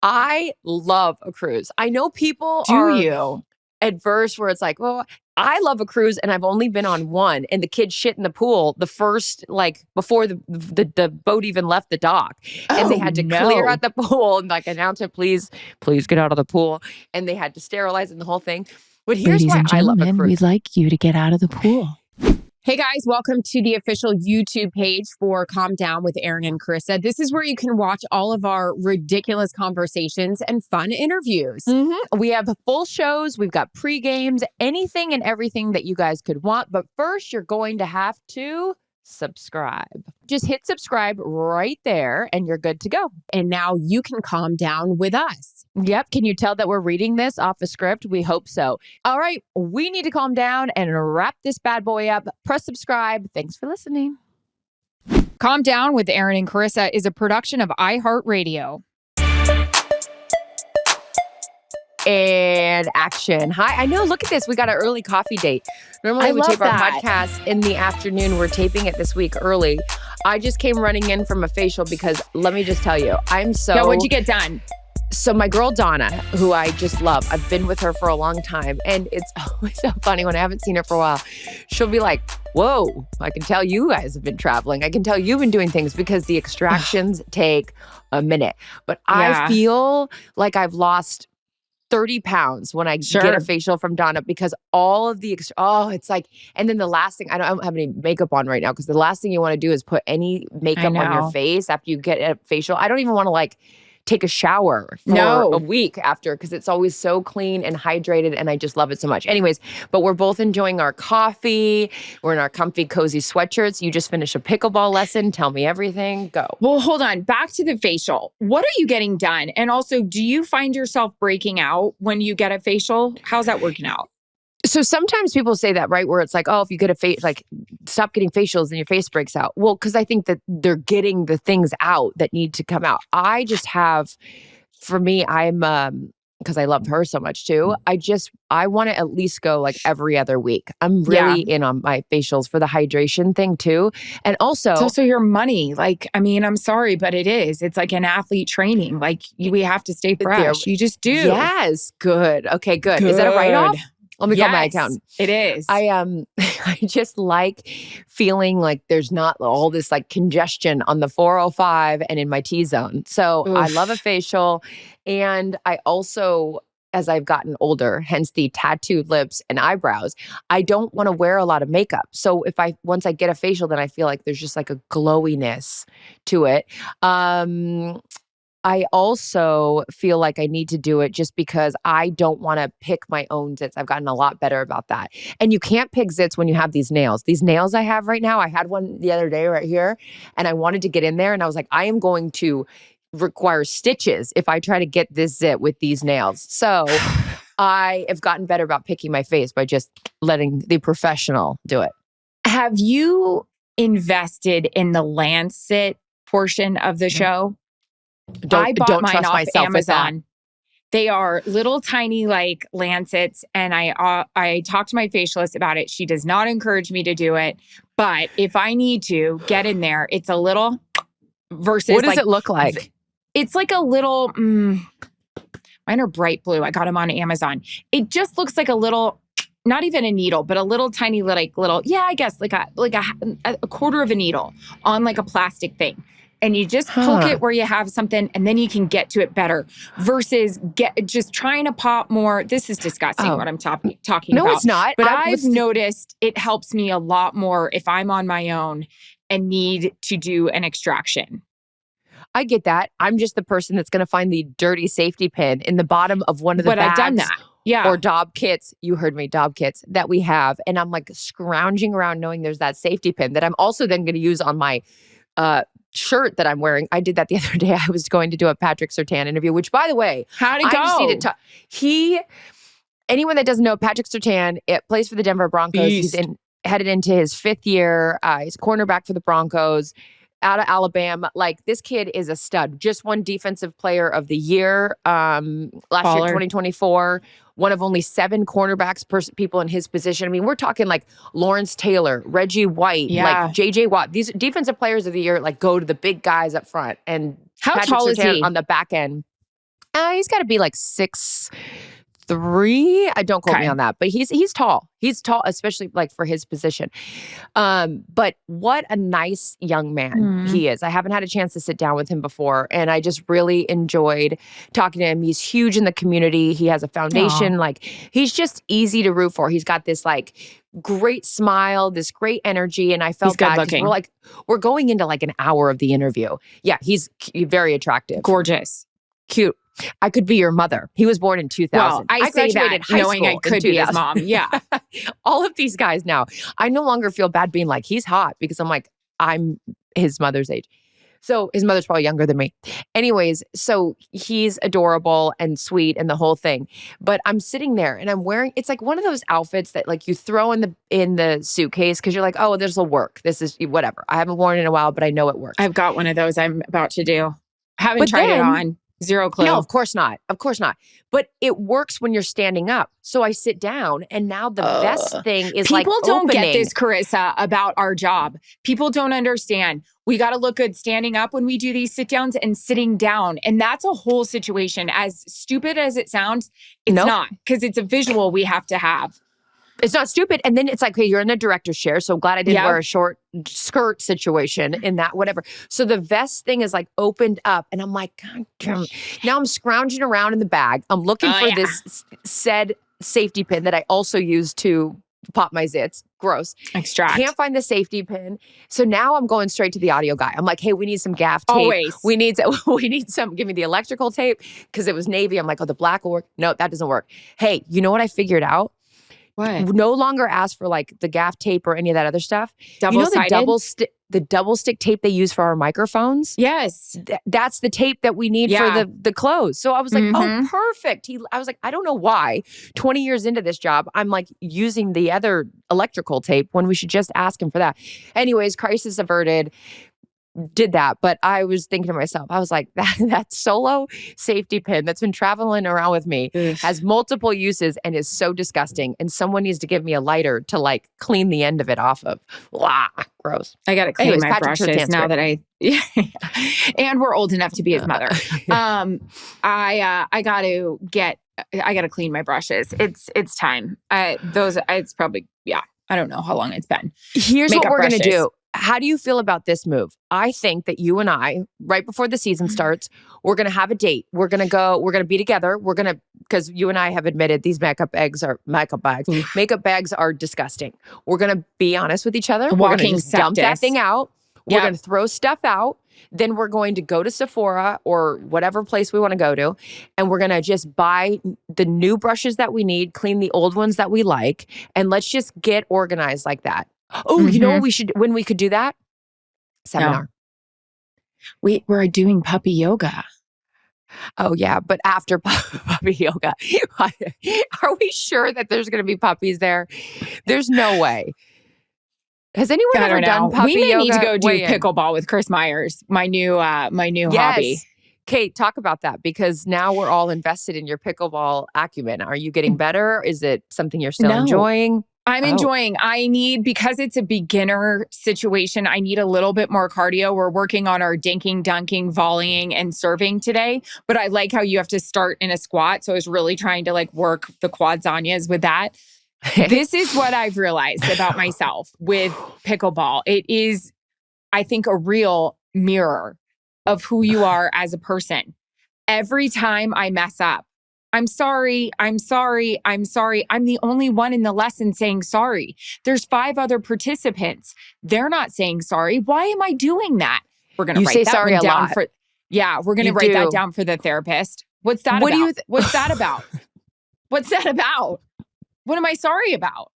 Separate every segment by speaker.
Speaker 1: I love a cruise. I know people
Speaker 2: Do
Speaker 1: are
Speaker 2: you?
Speaker 1: adverse where it's like, well, I love a cruise and I've only been on one, and the kids shit in the pool the first, like before the boat even left the dock, and they had to clear out the pool and like announce it, please get out of the pool, and they had to sterilize and the whole thing. But here's
Speaker 2: Ladies
Speaker 1: why
Speaker 2: and
Speaker 1: I love a
Speaker 2: gentlemen,
Speaker 1: cruise.
Speaker 2: we'd like you to get out of the pool.
Speaker 3: Hey guys, welcome to the official YouTube page for Calm Down with Erin and Charissa. This is where you can watch all of our ridiculous conversations and fun interviews.
Speaker 1: We have full shows. We've got pre-games, anything and everything that you guys could want. But first, you're going to have to subscribe. Just hit subscribe right there and you're good to go.
Speaker 3: And now you can calm down with us.
Speaker 1: Yep. Can you tell that we're reading this off a script? We hope so. All right. We need to calm down and wrap this bad boy up. Press subscribe. Thanks for listening.
Speaker 3: Calm Down with Erin and Charissa is a production of iHeartRadio.
Speaker 1: And action. Hi. I know. Look at this. We got an early coffee date. Normally we tape our podcast in the afternoon. We're taping it this week early. I just came running in from a facial because let me just tell you,
Speaker 3: Yeah, what'd you get done?
Speaker 1: So my girl, Donna, who I just love, I've been with her for a long time. And it's always so funny when I haven't seen her for a while. She'll be like, whoa, I can tell you guys have been traveling. I can tell you've been doing things because the extractions take a minute. But I feel like I've lost 30 pounds when I get a facial from Donna because all of the, it's like, and then the last thing, I don't have any makeup on right now because the last thing you want to do is put any makeup on your face after you get a facial. I don't even want to like take a shower for a week after because it's always so clean and hydrated and I just love it so much. Anyways, but we're both enjoying our coffee. We're in our comfy, cozy sweatshirts. You just finished a pickleball lesson. Tell me everything. Go.
Speaker 3: Well, hold on. Back to the facial. What are you getting done? And also, do you find yourself breaking out when you get a facial? How's that working out?
Speaker 1: So sometimes people say that, right? Where it's like, oh, if you get a face, like stop getting facials and your face breaks out. Well, because I think that they're getting the things out that need to come out. I just have, for me, I'm, because I love her so much too. I want to at least go like every other week. I'm really in on my facials for the hydration thing too. And also,
Speaker 3: it's also your money. Like, I mean, I'm sorry, but it is. It's like an athlete training. Like we have to stay fresh. You just do.
Speaker 1: Yes. Good. Okay, good. Is that a write-off? Let me call my accountant.
Speaker 3: It is.
Speaker 1: I just like feeling like there's not all this like congestion on the 405 and in my T-zone. So I love a facial. And I also, as I've gotten older, hence the tattooed lips and eyebrows, I don't want to wear a lot of makeup. So once I get a facial, then I feel like there's just like a glowiness to it. I also feel like I need to do it just because I don't want to pick my own zits. I've gotten a lot better about that. And you can't pick zits when you have these nails. These nails I have right now, I had one the other day right here, and I wanted to get in there, and I was like, I am going to require stitches if I try to get this zit with these nails. So I have gotten better about picking my face by just letting the professional do it.
Speaker 3: Have you invested in the Lancet portion of the show? I bought mine off Amazon. They are little tiny like Lancets, and I talked to my facialist about it. She does not encourage me to do it, but if I need to get in there, it's a little versus.
Speaker 1: What does it look like?
Speaker 3: It's like a little. Mine are bright blue. I got them on Amazon. It just looks like a little. Not even a needle, but a little tiny little. Yeah, I guess like a quarter of a needle on like a plastic thing. And you just poke it where you have something, and then you can get to it better versus just trying to pop more. This is disgusting what I'm talking about.
Speaker 1: No, it's not.
Speaker 3: But I've noticed it helps me a lot more if I'm on my own and need to do an extraction.
Speaker 1: I get that. I'm just the person that's going to find the dirty safety pin in the bottom of one of the bags.
Speaker 3: I've done that. Yeah.
Speaker 1: Or Dob kits. You heard me, Dob kits that we have. And I'm like scrounging around knowing there's that safety pin that I'm also then going to use on my shirt that I'm wearing. I did that the other day. I was going to do a Patrick Surtain interview, which by the way,
Speaker 3: how'd it go?
Speaker 1: I just need to talk. Anyone that doesn't know, Patrick Surtain, plays for the Denver Broncos.
Speaker 3: Beast.
Speaker 1: He's headed into his 5th year. He's cornerback for the Broncos out of Alabama. Like this kid is a stud. Just won Defensive Player of the Year last year, 2024. One of only 7 cornerbacks people in his position. I mean, we're talking like Lawrence Taylor, Reggie White, like J.J. Watt. These Defensive Players of the Year like go to the big guys up front. And
Speaker 3: how
Speaker 1: Patrick
Speaker 3: tall is
Speaker 1: Surtain
Speaker 3: he
Speaker 1: on the back end? He's got to be like 6'3". I don't quote me on that, but he's tall. He's tall, especially like for his position. But what a nice young man he is. I haven't had a chance to sit down with him before, and I just really enjoyed talking to him. He's huge in the community. He has a foundation. Like, he's just easy to root for. He's got this like great smile, this great energy, and I felt
Speaker 3: good
Speaker 1: bad 'cause
Speaker 3: looking.
Speaker 1: we're going into like an hour of the interview. Yeah, he's very attractive,
Speaker 3: Gorgeous,
Speaker 1: cute. I could be your mother. He was born in 2000.
Speaker 3: Well, I say
Speaker 1: graduated
Speaker 3: that
Speaker 1: high
Speaker 3: knowing I
Speaker 1: school
Speaker 3: could
Speaker 1: in
Speaker 3: be his
Speaker 1: 2000.
Speaker 3: mom. Yeah.
Speaker 1: All of these guys now, I no longer feel bad being like, he's hot, because I'm like, I'm his mother's age. So his mother's probably younger than me. Anyways, so he's adorable and sweet and the whole thing. But I'm sitting there and I'm wearing, it's like one of those outfits that like you throw in the suitcase because you're like, oh, this will work. This is whatever. I haven't worn it in a while, but I know it works.
Speaker 3: I've got one of those I'm about to do. Haven't
Speaker 1: But
Speaker 3: tried it
Speaker 1: then-
Speaker 3: on. Zero clue.
Speaker 1: No, of course not. Of course not. But it works when you're standing up. So I sit down, and now the vest thing is like
Speaker 3: People don't
Speaker 1: opening.
Speaker 3: get this, Charissa, about our job. People don't understand. We got to look good standing up when we do these sit downs and sitting down. And that's a whole situation. As stupid as it sounds, it's
Speaker 1: Nope.
Speaker 3: not, because it's a visual we have to have.
Speaker 1: It's not stupid. And then it's like, hey, you're in the director's chair. So glad I didn't
Speaker 3: Yep.
Speaker 1: wear a short skirt situation in that, whatever. So the vest thing is like opened up, and I'm like, God damn. Now I'm scrounging around in the bag. I'm looking for this said safety pin that I also use to pop my zits. Gross.
Speaker 3: Extract.
Speaker 1: Can't find the safety pin. So now I'm going straight to the audio guy. I'm like, hey, we need some gaff tape.
Speaker 3: Always.
Speaker 1: We need some, give me the electrical tape, because it was navy. I'm like, oh, the black will work. No, that doesn't work. Hey, you know what I figured out?
Speaker 3: What?
Speaker 1: No longer ask for like the gaff tape or any of that other stuff.
Speaker 3: Double-sided?
Speaker 1: You know the double stick tape they use for our microphones?
Speaker 3: Yes.
Speaker 1: That's the tape that we need for the clothes. So I was like, oh, perfect. I was like, I don't know why 20 years into this job, I'm like using the other electrical tape when we should just ask him for that. Anyways, crisis averted. Did that, but I was thinking to myself, I was like, that solo safety pin that's been traveling around with me has multiple uses and is so disgusting, and someone needs to give me a lighter to like clean the end of it off of. Wow, gross.
Speaker 3: I got to clean
Speaker 1: Anyways,
Speaker 3: my
Speaker 1: Patrick
Speaker 3: brushes
Speaker 1: Surtain's
Speaker 3: now
Speaker 1: great.
Speaker 3: that and we're old enough to be his mother. I got to clean my brushes. It's time. It's probably, I don't know how long it's been.
Speaker 1: Here's
Speaker 3: Makeup
Speaker 1: what we're going to
Speaker 3: brushes.
Speaker 1: do. How do you feel about this move? I think that you and I, right before the season starts, we're going to have a date. We're going to be together. Because you and I have admitted these makeup bags are disgusting. We're going to be honest with each other. We're going to
Speaker 3: Walking
Speaker 1: just dump that
Speaker 3: septus.
Speaker 1: thing out. We're
Speaker 3: Yep.
Speaker 1: going to throw stuff out. Then we're going to go to Sephora or whatever place we want to go to. And we're going to just buy the new brushes that we need, clean the old ones that we like. And let's just get organized like that. Oh, you know what when we could do that? Seminar.
Speaker 3: We're doing puppy yoga.
Speaker 1: Oh, yeah. But after puppy yoga, are we sure that there's going to be puppies there? There's no way. Has anyone
Speaker 3: I
Speaker 1: ever
Speaker 3: don't
Speaker 1: done
Speaker 3: know.
Speaker 1: puppy yoga?
Speaker 3: We may need to go do
Speaker 1: Weigh in.
Speaker 3: pickleball with Chris Myers, my new hobby.
Speaker 1: Kate, talk about that, because now we're all invested in your pickleball acumen. Are you getting better? Is it something you're still
Speaker 3: No.
Speaker 1: enjoying?
Speaker 3: I'm enjoying. Because it's a beginner situation, I need a little bit more cardio. We're working on our dinking, dunking, volleying, and serving today. But I like how you have to start in a squat. So I was really trying to like work the quadzonias with that. This is what I've realized about myself with pickleball. It is, I think, a real mirror of who you are as a person. Every time I mess up, I'm sorry. I'm the only one in the lesson saying sorry. There's 5 other participants. They're not saying sorry. Why am I doing that? We're going to write that
Speaker 1: sorry
Speaker 3: one
Speaker 1: a
Speaker 3: down
Speaker 1: lot.
Speaker 3: we're going to
Speaker 1: You
Speaker 3: write that
Speaker 1: do.
Speaker 3: down for the therapist. What's that
Speaker 1: What
Speaker 3: about?
Speaker 1: do you
Speaker 3: What's that about? What's that about? What am I sorry about?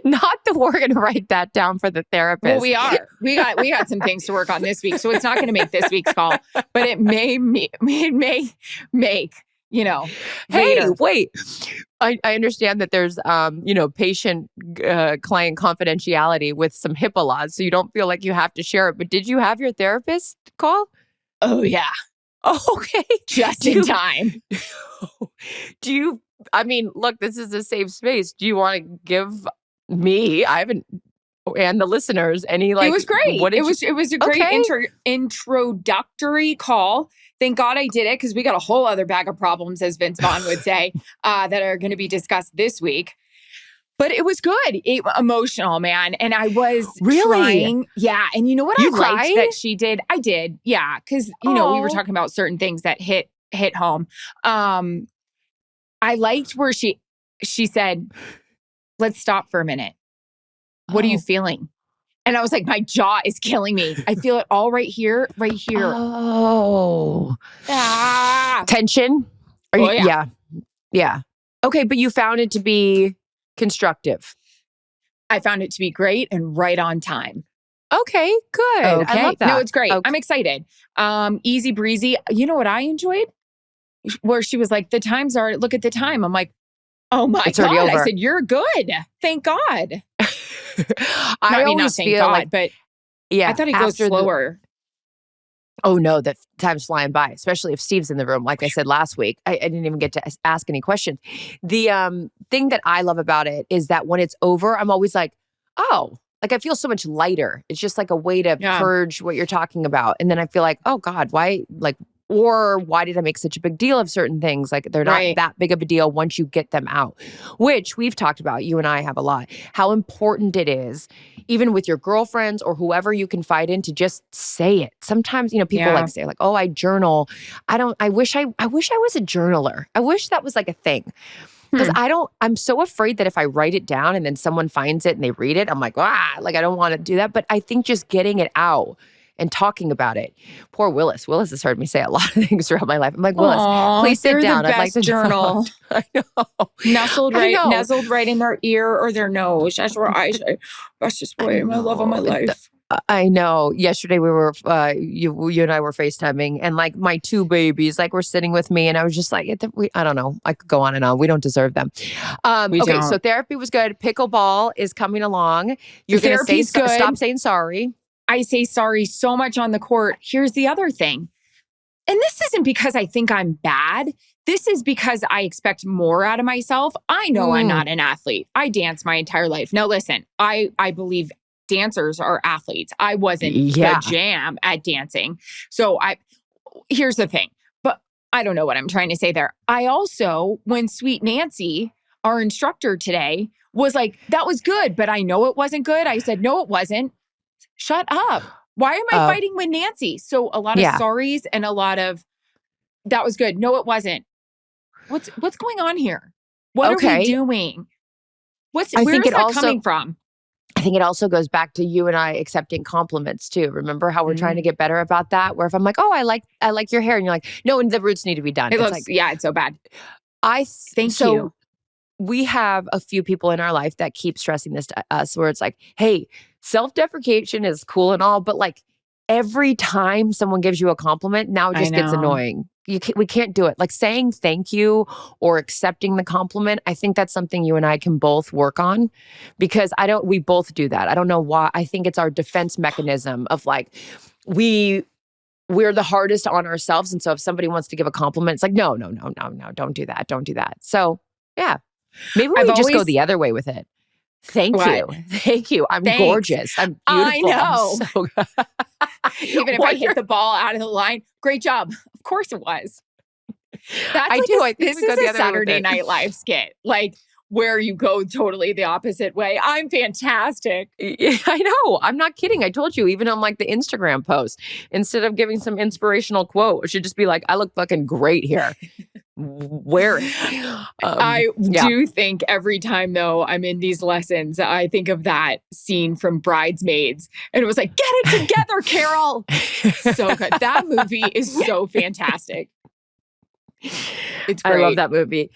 Speaker 1: Not that we're going to write that down for the therapist.
Speaker 3: Well, we are. We got some things to work on this week, so it's not going to make this week's call, but it may make,
Speaker 1: Hey,
Speaker 3: later.
Speaker 1: wait. I understand that there's, patient client confidentiality with some HIPAA laws, so you don't feel like you have to share it. But did you have your therapist call?
Speaker 3: Oh yeah,
Speaker 1: Okay.
Speaker 3: just in time.
Speaker 1: Look, this is a safe space. Do you want to give me, and the listeners any like?
Speaker 3: It was great.
Speaker 1: What did
Speaker 3: It was a great
Speaker 1: Okay.
Speaker 3: introductory call Thank God I did it because we got a whole other bag of problems, as Vince Vaughn would say, that are going to be discussed this week. But it was good. Emotional, man. And I was trying. Yeah. And you know what
Speaker 1: You
Speaker 3: I liked
Speaker 1: cried?
Speaker 3: that she did? I did. Yeah. Because, we were talking about certain things that hit home. I liked where she said, let's stop for a minute. What are you feeling? And I was like, my jaw is killing me. I feel it all right here, right here.
Speaker 1: Oh. Tension?
Speaker 3: Yeah.
Speaker 1: Yeah. Okay, but you found it to be constructive.
Speaker 3: I found it to be great and right on time.
Speaker 1: Okay, good.
Speaker 3: Okay.
Speaker 1: I love that.
Speaker 3: No, it's great.
Speaker 1: Okay.
Speaker 3: I'm excited. Easy breezy. You know what I enjoyed? Where she was like, the times are, look at the time. I'm like, oh my
Speaker 1: It's already
Speaker 3: God.
Speaker 1: over.
Speaker 3: I said, you're good. Thank God.
Speaker 1: I
Speaker 3: not
Speaker 1: always
Speaker 3: thank
Speaker 1: feel
Speaker 3: God,
Speaker 1: like,
Speaker 3: but
Speaker 1: yeah,
Speaker 3: I thought it goes slower.
Speaker 1: Oh no, the time's flying by, especially if Steve's in the room. Like I said last week, I didn't even get to ask any questions. The thing that I love about it is that when it's over, I'm always like, oh, like I feel so much lighter. It's just like a way to purge what you're talking about. And then I feel like, oh God, why? Like, or why did I make such a big deal of certain things? Like they're not that big of a deal once you get them out, which we've talked about. You and I have a lot, how important it is, even with your girlfriends or whoever you confide in, to just say it. Sometimes, people like say like, oh, I journal. I wish I was a journaler. I wish that was like a thing. Because I'm so afraid that if I write it down and then someone finds it and they read it, I'm like, like I don't want to do that. But I think just getting it out and talking about it. Poor Willis. Willis has heard me say a lot of things throughout my life. I'm like, Willis, please sit down.
Speaker 3: I'd
Speaker 1: like to
Speaker 3: journal.
Speaker 1: I know.
Speaker 3: Nuzzled right in their ear or their nose. That's where that's just boy, my love of my life.
Speaker 1: I know. Yesterday we were, you and I were FaceTiming, and like my two babies, like were sitting with me, and I was just like, I don't know. I could go on and on. We don't deserve them. Okay, so therapy was good. Pickleball is coming along. You're going to say, stop saying sorry.
Speaker 3: I say sorry so much on the court. Here's the other thing. And this isn't because I think I'm bad. This is because I expect more out of myself. I know I'm not an athlete. I dance my entire life. Now, listen, I believe dancers are athletes. I wasn't the jam at dancing. So here's the thing, but I don't know what I'm trying to say there. I also, when Sweet Nancy, our instructor today, was like, that was good, but I know it wasn't good. I said, no, it wasn't. Shut up. Why am I fighting with Nancy? So a lot of sorries and a lot of, that was good. No, it wasn't. What's going on here? What are we doing? Where's that coming from?
Speaker 1: I think it also goes back to you and I accepting compliments too. Remember how we're trying to get better about that? Where if I'm like, oh, I like your hair. And you're like, no, and the roots need to be done.
Speaker 3: It's so bad. Thank you.
Speaker 1: We have a few people in our life that keep stressing this to us where it's like, hey, self-deprecation is cool and all, but like every time someone gives you a compliment, now it just gets annoying. We can't do it. Like saying thank you or accepting the compliment, I think that's something you and I can both work on because we both do that. I don't know why. I think it's our defense mechanism of like, we're the hardest on ourselves. And so if somebody wants to give a compliment, it's like, no, don't do that. Don't do that. So yeah, maybe we just go the other way with it. Thank you. I'm gorgeous. I'm beautiful.
Speaker 3: I know. Even if
Speaker 1: What
Speaker 3: I hit the ball out of the line, great job. Of course it was.
Speaker 1: I think
Speaker 3: this
Speaker 1: we go
Speaker 3: is
Speaker 1: the
Speaker 3: a
Speaker 1: other way with
Speaker 3: Saturday
Speaker 1: it.
Speaker 3: Night Live skit, like where you go totally the opposite way. I'm fantastic.
Speaker 1: I know. I'm not kidding. I told you, even on like the Instagram post, instead of giving some inspirational quote, it should just be like, I look fucking great here. Wear it.
Speaker 3: I do think every time though I'm in these lessons, I think of that scene from Bridesmaids, and it was like, get it together, Carol. So good. That movie is so fantastic. It's great.
Speaker 1: I love that movie.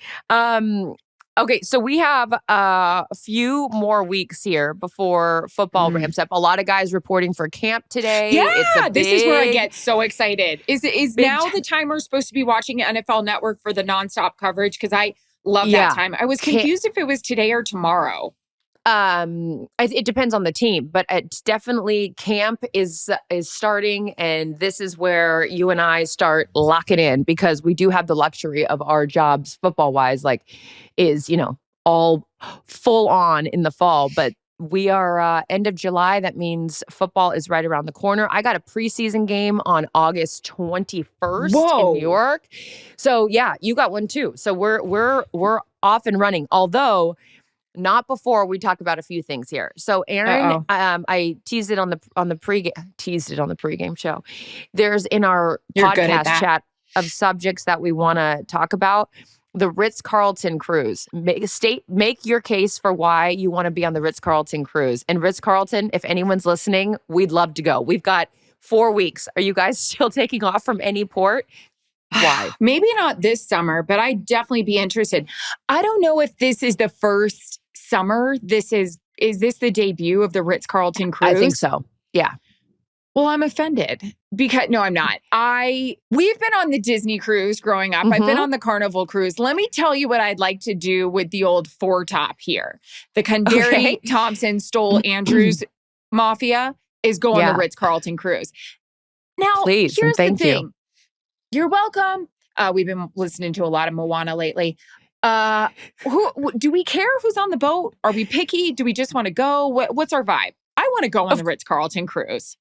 Speaker 1: Okay, so we have a few more weeks here before football ramps up. A lot of guys reporting for camp today.
Speaker 3: Yeah, this is where I get so excited. Is now the time we're supposed to be watching NFL Network for the nonstop coverage? Because I love that time. I was confused if it was today or tomorrow.
Speaker 1: It depends on the team, but it's definitely camp is starting, and this is where you and I start locking in because we do have the luxury of our jobs football wise, like is all full on in the fall, but We are end of July. That means football is right around the corner. I got a preseason game on August 21st in New York. So yeah, you got one too. So we're off and running. Although not before we talk about a few things here. So Erin, I teased it on the pregame show. There's in our podcast chat of subjects that we want to talk about. The Ritz Carlton cruise. Make your case for why you want to be on the Ritz Carlton cruise. And Ritz Carlton, if anyone's listening, we'd love to go. We've got 4 weeks. Are you guys still taking off from any port? Why?
Speaker 3: Maybe not this summer, but I'd definitely be interested. I don't know if this is the first summer. Is this the debut of the Ritz Carlton cruise?
Speaker 1: I think so. Yeah.
Speaker 3: Well, I'm offended because no, I'm not. We've been on the Disney cruise growing up. I've been on the Carnival cruise. Let me tell you what I'd like to do with the old four-top here. The Kunderi Thompson Stoll Andrews Mafia is going on the Ritz Carlton cruise. Now,
Speaker 1: please,
Speaker 3: here's
Speaker 1: thank
Speaker 3: the thing.
Speaker 1: you.
Speaker 3: You're welcome. We've been listening to a lot of Moana lately. Do we care who's on the boat? Are we picky? Do we just want to go? What's our vibe? I want to go on the Ritz Carlton cruise.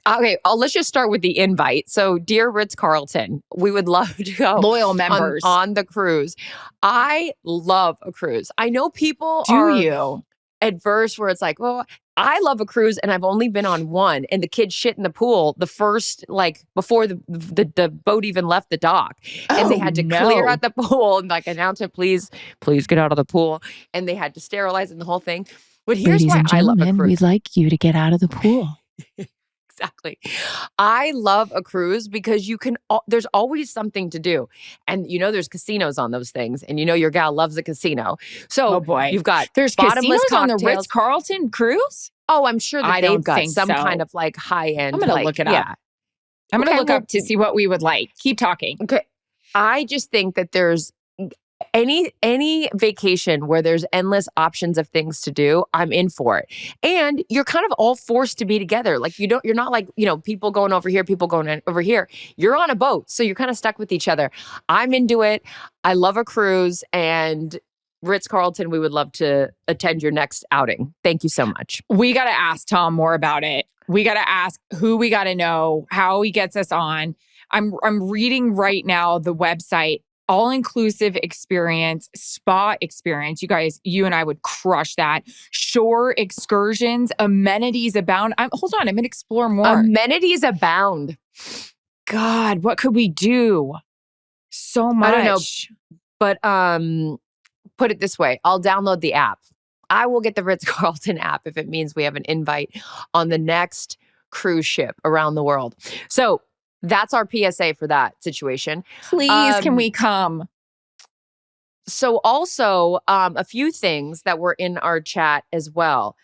Speaker 1: Okay, let's just start with the invite. So, dear Ritz Carlton, we would love to go.
Speaker 3: Loyal members
Speaker 1: on the cruise. I love a cruise. I know people
Speaker 3: are
Speaker 1: adverse where it's like, well, I love a cruise and I've only been on one, and the kids shit in the pool the first, like before the boat even left the dock, and they had to clear out the pool and like announce it, please get out of the pool, and they had to sterilize it and the whole thing. But here's
Speaker 2: Ladies
Speaker 1: why
Speaker 2: and
Speaker 1: I love a
Speaker 2: gentlemen,
Speaker 1: cruise.
Speaker 2: we'd like you to get out of the pool.
Speaker 1: Exactly. I love a cruise because there's always something to do. And there's casinos on those things. And your gal loves a casino. So you've got
Speaker 3: there's
Speaker 1: bottomless
Speaker 3: casinos
Speaker 1: cocktails
Speaker 3: on the Ritz Carlton cruise?
Speaker 1: Oh, I'm sure that they've got some kind of like high end.
Speaker 3: I'm going to look it up.
Speaker 1: Yeah.
Speaker 3: I'm going to look up to see what we would like. Keep talking.
Speaker 1: Okay. I just think that there's any vacation where there's endless options of things to do, I'm in for it. And you're kind of all forced to be together. Like you're not like, people going over here, people going over here. You're on a boat, so you're kind of stuck with each other. I'm into it. I love a cruise, and Ritz Carlton, we would love to attend your next outing. Thank you so much.
Speaker 3: We got to ask Tom more about it. We got to ask who we got to know, how he gets us on. I'm reading right now the website. All-inclusive experience, spa experience. You guys, you and I would crush that. Shore excursions, amenities abound. Hold on, I'm going to explore more.
Speaker 1: Amenities abound.
Speaker 3: God, what could we do? So much.
Speaker 1: I don't know, but put it this way. I'll download the app. I will get the Ritz-Carlton app if it means we have an invite on the next cruise ship around the world. So, that's our PSA for that situation.
Speaker 3: Please, can we come?
Speaker 1: So also, a few things that were in our chat as well.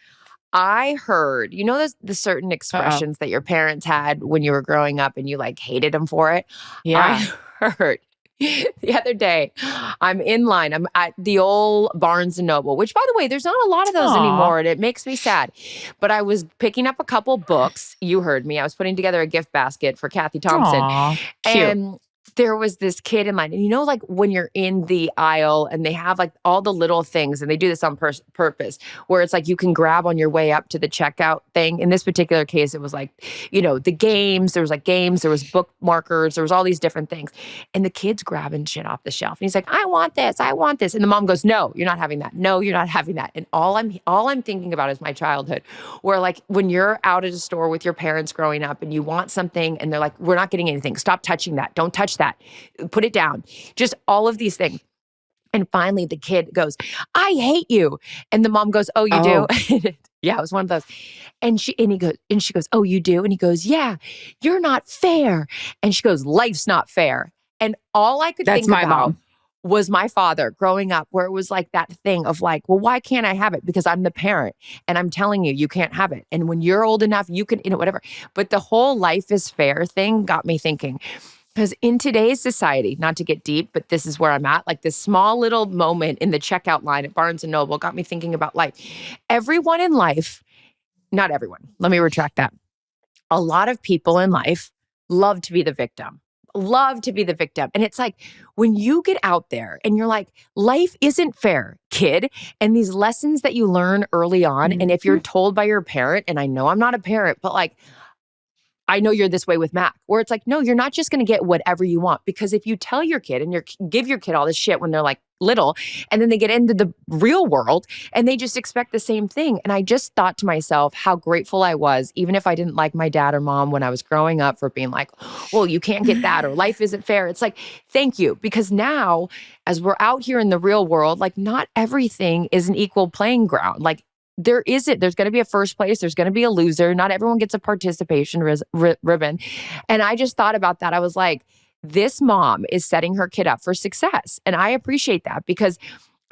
Speaker 1: I heard, the certain expressions that your parents had when you were growing up and you like hated them for it?
Speaker 3: Yeah.
Speaker 1: I heard the other day, I'm in line. I'm at the old Barnes & Noble, which, by the way, there's not a lot of those anymore, and it makes me sad. But I was picking up a couple books. You heard me. I was putting together a gift basket for Kathy Thompson.
Speaker 3: Cute.
Speaker 1: And there was this kid in line. And like when you're in the aisle and they have like all the little things, and they do this on purpose, where it's like you can grab on your way up to the checkout thing. In this particular case, it was like, the games. There was like games. There was bookmarkers. There was all these different things. And the kid's grabbing shit off the shelf. And he's like, I want this. I want this. And the mom goes, no, you're not having that. No, you're not having that. And all I'm thinking about is my childhood, where like when you're out at a store with your parents growing up and you want something and they're like, we're not getting anything. Stop touching that. Don't touch that. Put it down. Just all of these things. And finally the kid goes, I hate you. And the mom goes, oh, you do? Yeah, it was one of those. And she goes, oh, you do? And he goes, yeah, you're not fair. And she goes, life's not fair. And all I could think about was my father growing up, where it was like that thing of like, well, why can't I have it? Because I'm the parent and I'm telling you, you can't have it. And when you're old enough, you can, whatever. But the whole life is fair thing got me thinking. Because in today's society, not to get deep, but this is where I'm at, like this small little moment in the checkout line at Barnes & Noble got me thinking about life. Everyone in life, not everyone, let me retract that. A lot of people in life love to be the victim. love to be the victim. And it's like, when you get out there and you're like, life isn't fair, kid. And these lessons that you learn early on, and if you're told by your parent, and I know I'm not a parent, but like, I know you're this way with Mac, where it's like, no, you're not just going to get whatever you want. Because if you tell your kid and give your kid all this shit when they're like little, and then they get into the real world and they just expect the same thing. And I just thought to myself how grateful I was, even if I didn't like my dad or mom when I was growing up, for being like, well, you can't get that, or life isn't fair. It's like, thank you. Because now, as we're out here in the real world, like, not everything is an equal playing ground. Like, there isn't. There's going to be a first place. There's going to be a loser. Not everyone gets a participation ribbon. And I just thought about that. I was like, this mom is setting her kid up for success. And I appreciate that, because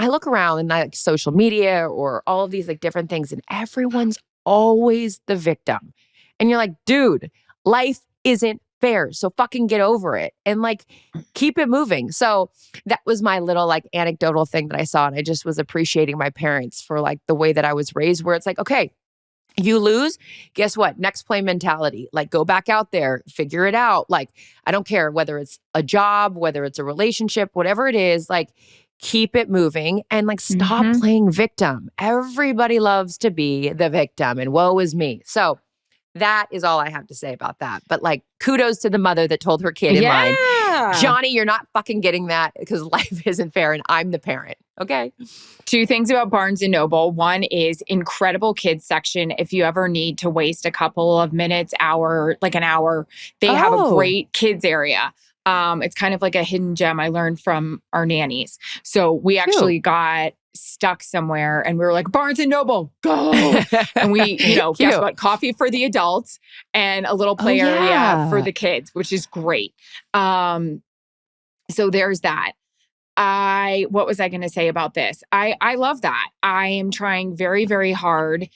Speaker 1: I look around and like social media or all of these like different things, and everyone's always the victim. And you're like, dude, life isn't fair. So fucking get over it and like keep it moving. So that was my little like anecdotal thing that I saw. And I just was appreciating my parents for like the way that I was raised, where it's like, okay, you lose, guess what? Next play mentality. Like, go back out there, figure it out. Like, I don't care whether it's a job, whether it's a relationship, whatever it is, like, keep it moving and like stop playing victim. Everybody loves to be the victim and woe is me. So that is all I have to say about that. But like, kudos to the mother that told her kid in line, Johnny, you're not fucking getting that because life isn't fair and I'm the parent. Okay.
Speaker 3: 2 things about Barnes & Noble. One is incredible kids section. If you ever need to waste a couple of minutes, like an hour, they have a great kids area. It's kind of like a hidden gem I learned from our nannies. So we actually got stuck somewhere and we were like, Barnes & Noble, go. And we, guess what? Coffee for the adults and a little play area for the kids, which is great. So there's that. What was I going to say about this? I love that. I am trying very, very hard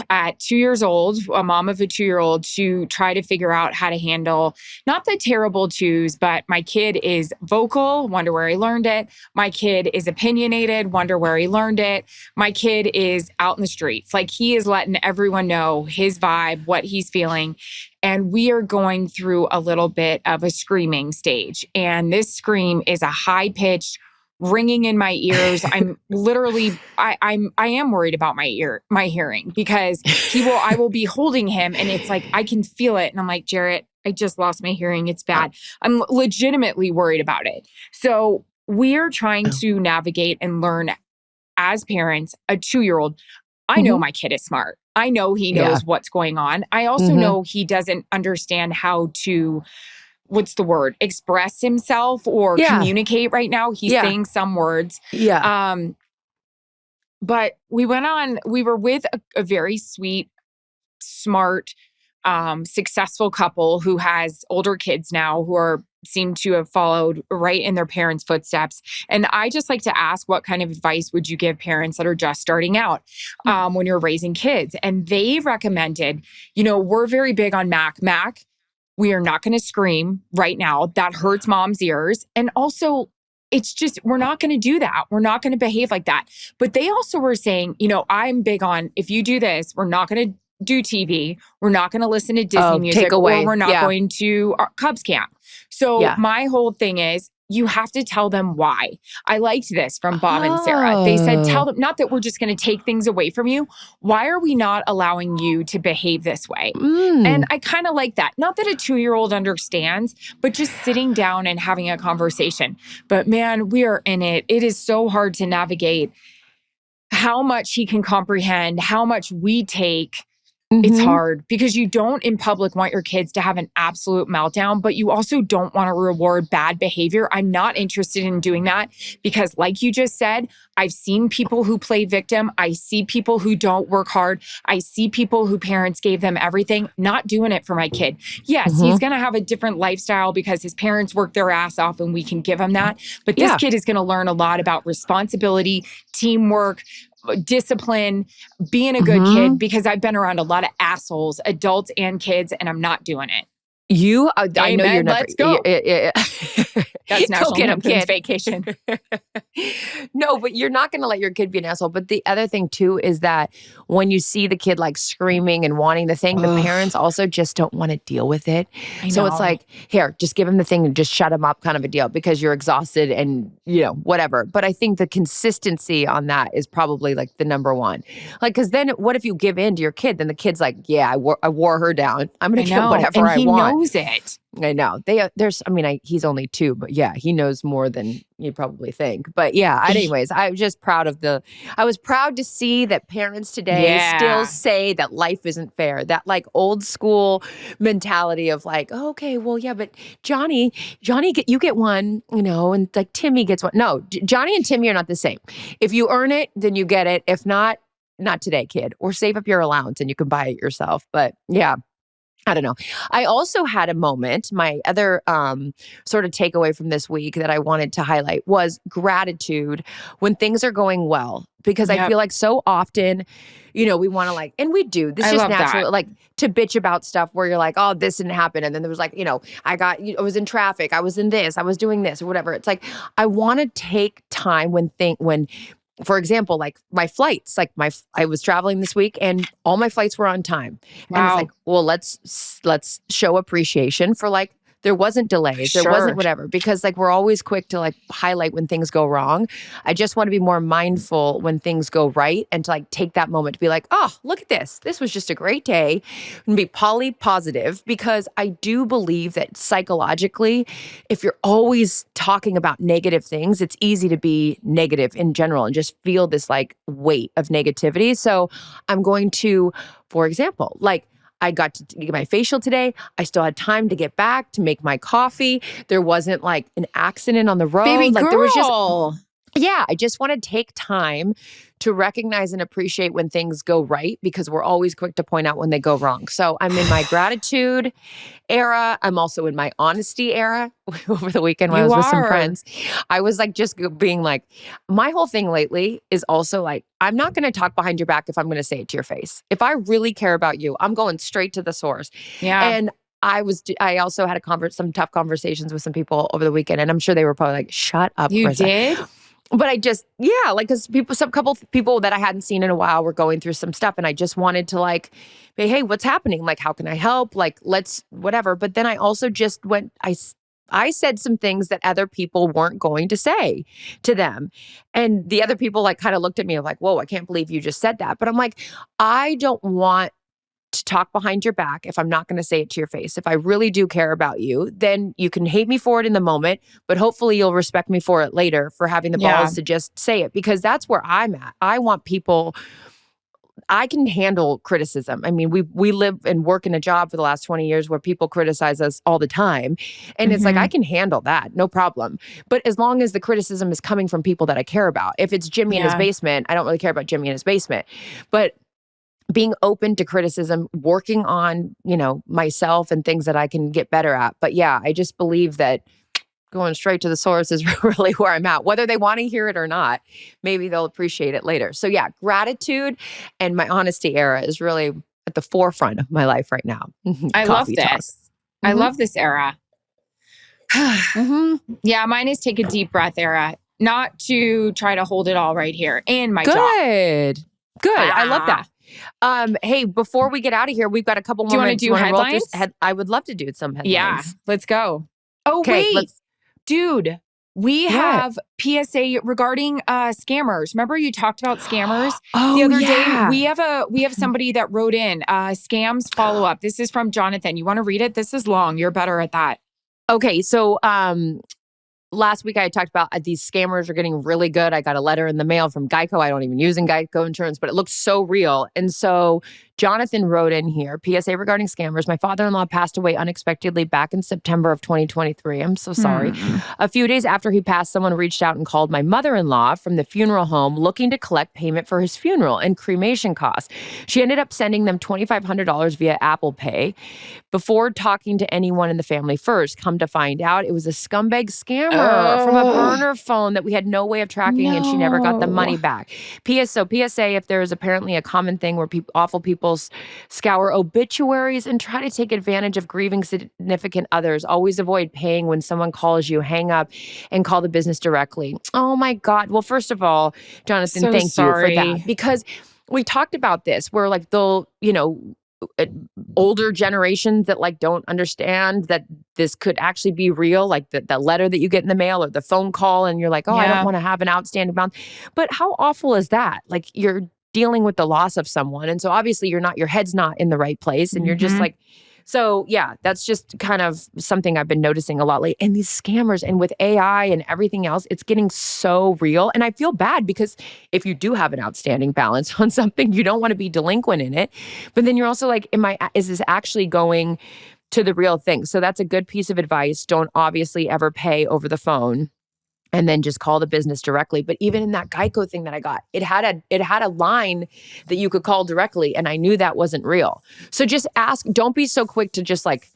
Speaker 3: at 2 years old, a mom of a 2-year-old, to try to figure out how to handle not the terrible twos, but my kid is vocal, wonder where he learned it. My kid is opinionated, wonder where he learned it. My kid is out in the streets. Like, he is letting everyone know his vibe, what he's feeling. And we are going through a little bit of a screaming stage. And this scream is a high-pitched, ringing in my ears. I'm literally, I am worried about my hearing, because I will be holding him and it's like, I can feel it. And I'm like, Jarrett, I just lost my hearing. It's bad. I'm legitimately worried about it. So we're trying to navigate and learn as parents, a 2-year-old. I know my kid is smart. I know he knows what's going on. I also know he doesn't understand how to, what's the word? Express himself or communicate right now. He's saying some words. But we were with a very sweet, smart, successful couple who has older kids now who seem to have followed right in their parents' footsteps. And I just like to ask, what kind of advice would you give parents that are just starting out when you're raising kids? And they recommended, we're very big on Mac. We are not going to scream right now. That hurts mom's ears. And also, it's just, we're not going to do that. We're not going to behave like that. But they also were saying, I'm big on, if you do this, we're not going to do TV. We're not going to listen to Disney music. Or we're not going to Cubs camp. So my whole thing is, you have to tell them why. I liked this from Bob and Sarah. They said, tell them, not that we're just going to take things away from you. Why are we not allowing you to behave this way? And I kind of like that. Not that a 2-year-old understands, but just sitting down and having a conversation. But man, we are in it. It is so hard to navigate how much he can comprehend, how much we take. It's hard because you don't in public want your kids to have an absolute meltdown, but you also don't want to reward bad behavior. I'm not interested in doing that because, like you just said, I've seen people who play victim. I see people who don't work hard. I see people who parents gave them everything, not doing it for my kid. Yes, he's going to have a different lifestyle because his parents work their ass off and we can give him that. But this kid is going to learn a lot about responsibility, teamwork, discipline, being a good kid, because I've been around a lot of assholes, adults and kids, and I'm not doing it.
Speaker 1: I know you're never.
Speaker 3: Let's go.
Speaker 1: That's
Speaker 3: National Lampoon's Vacation.
Speaker 1: No, but you're not going to let your kid be an asshole. But the other thing too is that when you see the kid like screaming and wanting the thing, the parents also just don't want to deal with it. So it's like, here, just give him the thing and just shut him up kind of a deal because you're exhausted and, whatever. But I think the consistency on that is probably like the number one. Like, because then what if you give in to your kid? Then the kid's like, yeah, I wore her down. I'm going to get whatever I want.
Speaker 3: He knows it.
Speaker 1: I know. He's only 2, but yeah, he knows more than you probably think. But yeah, anyways, I was just proud I was proud to see that parents today still say that life isn't fair. That like old school mentality of like, oh, okay, well, yeah, but Johnny, you get one, and like Timmy gets one. No, Johnny and Timmy are not the same. If you earn it, then you get it. If not today, kid, or save up your allowance and you can buy it yourself. But yeah. I don't know. I also had a moment, my other sort of takeaway from this week that I wanted to highlight was gratitude when things are going well. Because I feel like so often, we want to like, and we do, this is just natural, like to bitch about stuff where you're like, oh, this didn't happen. And then there was like, I was in traffic, I was in this, I was doing this or whatever. It's like, I want to take time when for example, like my flights, I was traveling this week and all my flights were on time. Wow. And it's like, well, let's show appreciation for like, there wasn't delays, there wasn't whatever, because like we're always quick to like highlight when things go wrong. I just want to be more mindful when things go right and to like take that moment to be like, oh, look at this. This was just a great day, and be positive, because I do believe that psychologically, if you're always talking about negative things, it's easy to be negative in general and just feel this like weight of negativity. So I'm going to, for example, like, I got to get my facial today. I still had time to get back to make my coffee. There wasn't like an accident on the road.
Speaker 3: Baby
Speaker 1: like
Speaker 3: girl.
Speaker 1: There was just, I just want to take time to recognize and appreciate when things go right, because we're always quick to point out when they go wrong. So I'm in my gratitude era. I'm also in my honesty era. Over the weekend when I was with some friends, I was like just being like, my whole thing lately is also like, I'm not going to talk behind your back if I'm going to say it to your face. If I really care about you, I'm going straight to the source. Yeah. And I also had some tough conversations with some people over the weekend, and I'm sure they were probably like, shut up.
Speaker 3: You did?
Speaker 1: But I just, like, because couple people that I hadn't seen in a while were going through some stuff, and I just wanted to like, hey, what's happening? Like, how can I help? Like, let's whatever. But then I also just I said some things that other people weren't going to say to them. And the other people like kind of looked at me like, whoa, I can't believe you just said that. But I'm like, I don't want to talk behind your back if I'm not going to say it to your face. If I really do care about you, then you can hate me for it in the moment, but hopefully you'll respect me for it later, for having the balls to just say it, because that's where I'm at. I want people, I can handle criticism. I mean, we live and work in a job for the last 20 years where people criticize us all the time. And it's like, I can handle that, no problem. But as long as the criticism is coming from people that I care about. If it's Jimmy in his basement, I don't really care about Jimmy in his basement. But being open to criticism, working on, myself and things that I can get better at. But yeah, I just believe that going straight to the source is really where I'm at. Whether they want to hear it or not, maybe they'll appreciate it later. So yeah, gratitude and my honesty era is really at the forefront of my life right now.
Speaker 3: I love this. Mm-hmm. I love this era. Yeah, mine is take a deep breath era. Not to try to hold it all right here in my job.
Speaker 1: Good. I love that. Hey, before we get out of here, we've got a couple more minutes.
Speaker 3: Do you want to do headlines?
Speaker 1: I would love to do some headlines.
Speaker 3: Yeah, let's go. Oh, wait. Dude, we have PSA regarding scammers. Remember you talked about scammers the other day? We have somebody that wrote in scams follow up. This is from Jonathan. You want to read it? This is long. You're better at that.
Speaker 1: Okay, so last week I talked about these scammers are getting really good. I got a letter in the mail from Geico. I don't even use Geico insurance, but it looks so real. And so Jonathan wrote in here, PSA regarding scammers. My father-in-law passed away unexpectedly back in September of 2023. I'm so sorry. A few days after he passed, someone reached out and called my mother-in-law from the funeral home looking to collect payment for his funeral and cremation costs. She ended up sending them $2,500 via Apple Pay before talking to anyone in the family first. Come to find out, it was a scumbag scammer from a burner phone that we had no way of tracking, and she never got the money back. PSA, if there is apparently a common thing where awful people people scour obituaries and try to take advantage of grieving significant others. Always avoid paying when someone calls you. Hang up and call the business directly. Oh my God. Well, first of all, Jonathan,
Speaker 3: So
Speaker 1: thank you for
Speaker 3: sorry.
Speaker 1: that, because we talked about this where like they'll, older generations that like don't understand that this could actually be real, like the letter that you get in the mail or the phone call and you're like, oh, I don't want to have an outstanding balance. But how awful is that? Like you're dealing with the loss of someone. And so obviously your head's not in the right place and you're just like, so yeah, that's just kind of something I've been noticing a lot lately. And these scammers and with AI and everything else, it's getting so real. And I feel bad because if you do have an outstanding balance on something, you don't want to be delinquent in it. But then you're also like, is this actually going to the real thing? So that's a good piece of advice. Don't obviously ever pay over the phone. And then just call the business directly. But even in that Geico thing that I got, it had a line that you could call directly, and I knew that wasn't real. So just ask. Don't be so quick to just like,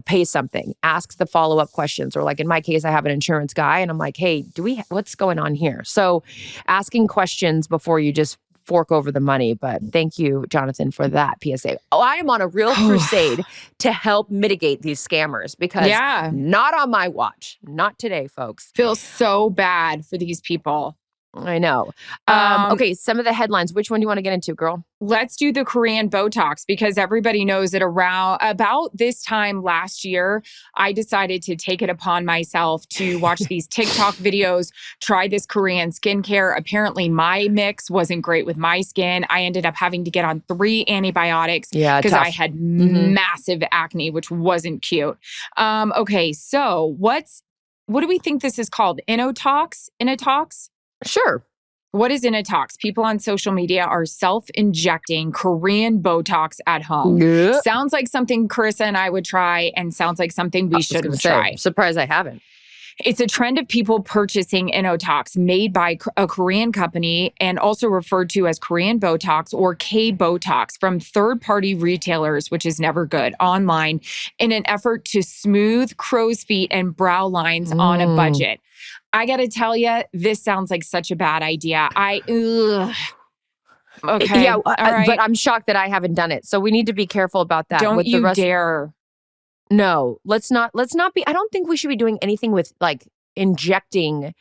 Speaker 1: pay something. Ask the follow-up questions. Or like in my case, I have an insurance guy, and I'm like, hey, what's going on here? So asking questions before you just fork over the money. But thank you, Jonathan, for that PSA. Oh, I am on a real crusade to help mitigate these scammers because not on my watch. Not today, folks.
Speaker 3: Feel so bad for these people.
Speaker 1: I know. Okay, some of the headlines. Which one do you want to get into, girl?
Speaker 3: Let's do the Korean Botox because everybody knows that about this time last year, I decided to take it upon myself to watch these TikTok videos, try this Korean skincare. Apparently my mix wasn't great with my skin. I ended up having to get on 3 antibiotics because I had massive acne, which wasn't cute. Okay, so what do we think this is called? Innotox?
Speaker 1: Sure.
Speaker 3: What is Innotox? People on social media are self-injecting Korean Botox at home.
Speaker 1: Yeah.
Speaker 3: Sounds like something Charissa and I would try and sounds like something we shouldn't try.
Speaker 1: Surprised I haven't.
Speaker 3: It's a trend of people purchasing Innotox made by a Korean company and also referred to as Korean Botox or K-Botox from third-party retailers, which is never good, online in an effort to smooth crow's feet and brow lines on a budget. I got to tell you, this sounds like such a bad idea. Okay.
Speaker 1: Yeah,
Speaker 3: all right.
Speaker 1: but I'm shocked that I haven't done it. So we need to be careful about that.
Speaker 3: Don't you dare.
Speaker 1: No, let's not be, I don't think we should be doing anything with like injecting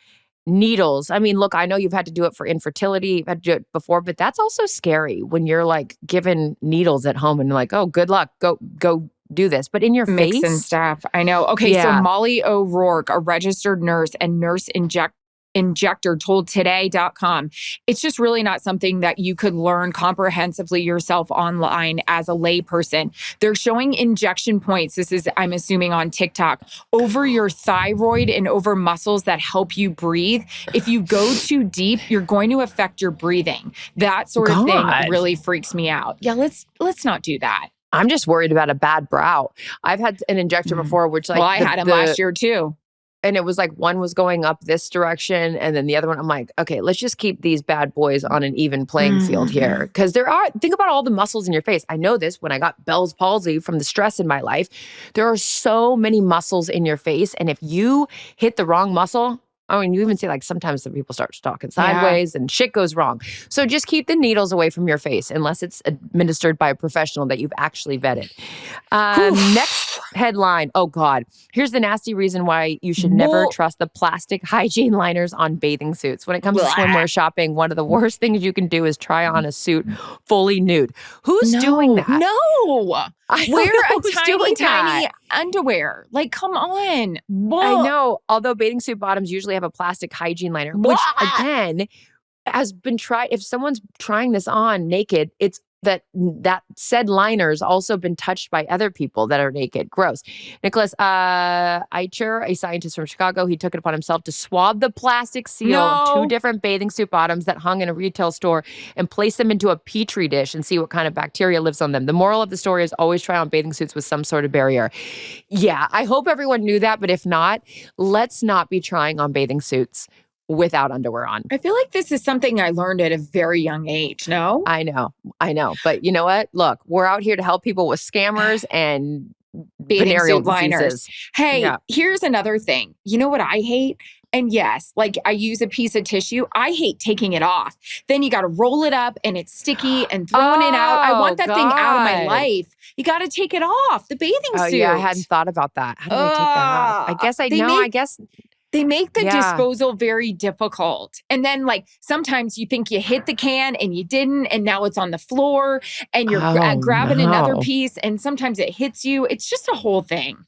Speaker 1: needles. I mean, look, I know you've had to do it for infertility, you've had to do it before, but that's also scary when you're like given needles at home and like, oh, good luck, go do this. But in your face
Speaker 3: and stuff. I know. Okay, so Molly O'Rourke, a registered nurse and nurse injector, told today.com, it's just really not something that you could learn comprehensively yourself online as a layperson. They're showing injection points, this is, I'm assuming, on TikTok, over your thyroid and over muscles that help you breathe. If you go too deep, you're going to affect your breathing. That sort of thing really freaks me out. Yeah, let's not do that.
Speaker 1: I'm just worried about a bad brow. I've had an injector before, which like...
Speaker 3: Well, I had him last year too.
Speaker 1: And it was like one was going up this direction and then the other one, I'm like, okay, let's just keep these bad boys on an even playing field here. Because think about all the muscles in your face. I know this when I got Bell's palsy from the stress in my life. There are so many muscles in your face. And if you hit the wrong muscle... I mean, you even see like sometimes the people start talking sideways and shit goes wrong. So just keep the needles away from your face unless it's administered by a professional that you've actually vetted. Next headline. Oh God. Here's the nasty reason why you should never trust the plastic hygiene liners on bathing suits. When it comes to swimwear shopping, one of the worst things you can do is try on a suit fully nude. Who's doing that?
Speaker 3: No. Wear a tiny underwear. Like, come on.
Speaker 1: I know. Although bathing suit bottoms usually have a plastic hygiene liner, which again has been tried. If someone's trying this on naked, it's that said liner's also been touched by other people that are naked. Gross. Nicholas Eicher, a scientist from Chicago, he took it upon himself to swab the plastic seal of 2 different bathing suit bottoms that hung in a retail store and place them into a petri dish and see what kind of bacteria lives on them. The moral of the story is always try on bathing suits with some sort of barrier. Yeah, I hope everyone knew that, but if not, let's not be trying on bathing suits without underwear on.
Speaker 3: I feel like this is something I learned at a very young age, no?
Speaker 1: I know. But you know what? Look, we're out here to help people with scammers and
Speaker 3: bathing
Speaker 1: venereal
Speaker 3: suit liners.
Speaker 1: diseases.
Speaker 3: Hey, here's another thing. You know what I hate? And yes, like I use a piece of tissue. I hate taking it off. Then you got to roll it up and it's sticky and throwing it out. I want that thing out of my life. You got to take it off. The bathing suit.
Speaker 1: Yeah, I hadn't thought about that. How do I take that off? I guess I know. I guess
Speaker 3: they make the disposal very difficult. And then like sometimes you think you hit the can and you didn't, and now it's on the floor and you're grabbing another piece and sometimes it hits you. It's just a whole thing.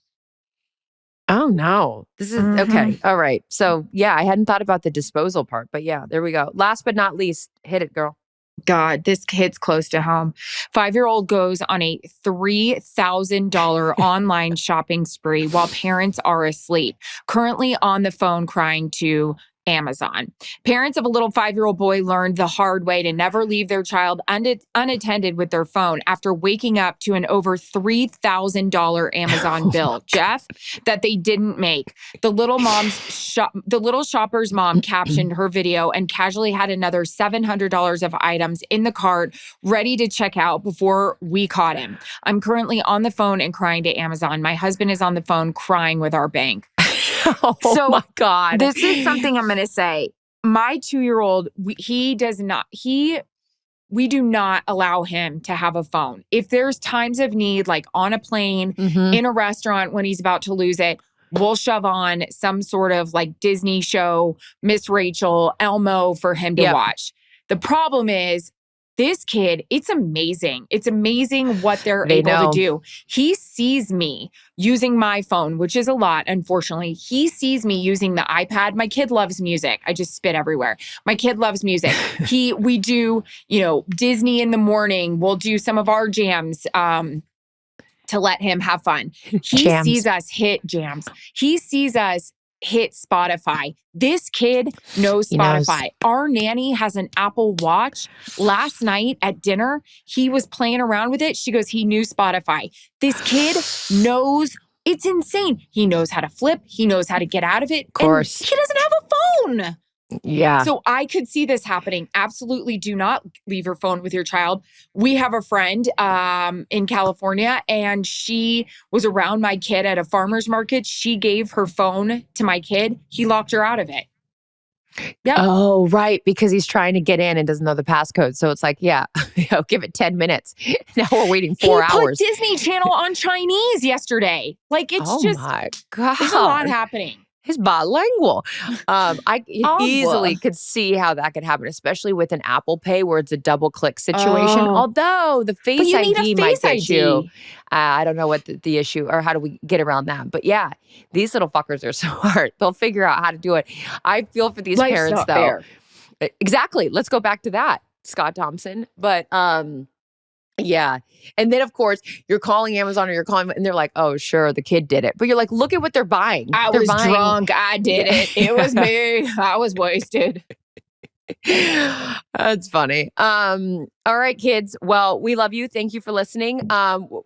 Speaker 1: Oh no. This is okay. All right. So yeah, I hadn't thought about the disposal part, but yeah, there we go. Last but not least, hit it, girl.
Speaker 3: God, this hits close to home. 5-year-old goes on a $3,000 online shopping spree while parents are asleep. Currently on the phone crying to Amazon. Parents of a little 5-year-old boy learned the hard way to never leave their child unattended with their phone after waking up to an over $3,000 Amazon bill, Jeff, that they didn't make. The little shopper's mom captioned her video and casually had another $700 of items in the cart ready to check out before we caught him. I'm currently on the phone and crying to Amazon. My husband is on the phone crying with our bank.
Speaker 1: Oh my God.
Speaker 3: This is something I'm going to say. My 2-year-old, we do not allow him to have a phone. If there's times of need, like on a plane, in a restaurant when he's about to lose it, we'll shove on some sort of like Disney show, Miss Rachel, Elmo for him to watch. The problem is, this kid, it's amazing. It's amazing what they're able to do. He sees me using my phone, which is a lot, unfortunately. He sees me using the iPad. My kid loves music. I just spit everywhere. My kid loves music. We do, Disney in the morning. We'll do some of our jams to let him have fun. He sees us hit jams. He sees us hit Spotify. This kid knows Spotify. Our nanny has an Apple Watch. Last night at dinner, he was playing around with it. She goes, he knew Spotify. This kid knows. It's insane. He knows how to flip. He knows how to get out of it. Of course. And he doesn't have a phone.
Speaker 1: Yeah.
Speaker 3: So I could see this happening. Absolutely do not leave your phone with your child. We have a friend in California, and she was around my kid at a farmer's market. She gave her phone to my kid. He locked her out of it. Yep.
Speaker 1: Oh, right. Because he's trying to get in and doesn't know the passcode. So it's like, give it 10 minutes. Now we're waiting 4 hours.
Speaker 3: He put Disney Channel on Chinese yesterday. Like, it's just,
Speaker 1: my God.
Speaker 3: There's a lot happening.
Speaker 1: He's bilingual. I easily could see how that could happen, especially with an Apple Pay where it's a double click situation. Although the Face ID might get you. I don't know what the issue or how do we get around that. But yeah, these little fuckers are smart. They'll figure out how to do it. I feel for these parents though. Fair. Exactly. Let's go back to that, Scott Thompson. But yeah. And then, of course, you're calling Amazon or you're calling, and they're like, oh, sure, the kid did it. But you're like, look at what they're buying.
Speaker 3: They're buying drunk. I did it. It was me. I was wasted.
Speaker 1: That's funny. All right, kids. Well, we love you. Thank you for listening.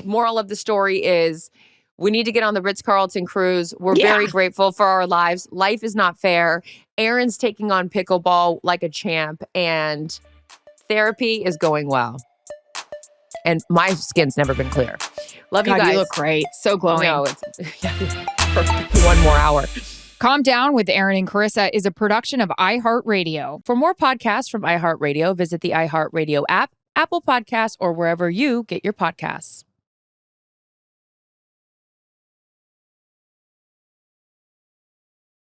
Speaker 1: Moral of the story is we need to get on the Ritz Carlton cruise. We're very grateful for our lives. Life is not fair. Erin's taking on pickleball like a champ, and therapy is going well. And my skin's never been clear. Love you guys.
Speaker 3: You look great. So glowing.
Speaker 1: No, it's perfect. 1 more hour.
Speaker 3: Calm Down with Erin and Charissa is a production of iHeartRadio.
Speaker 1: For more podcasts from iHeartRadio, visit the iHeartRadio app, Apple Podcasts, or wherever you get your podcasts.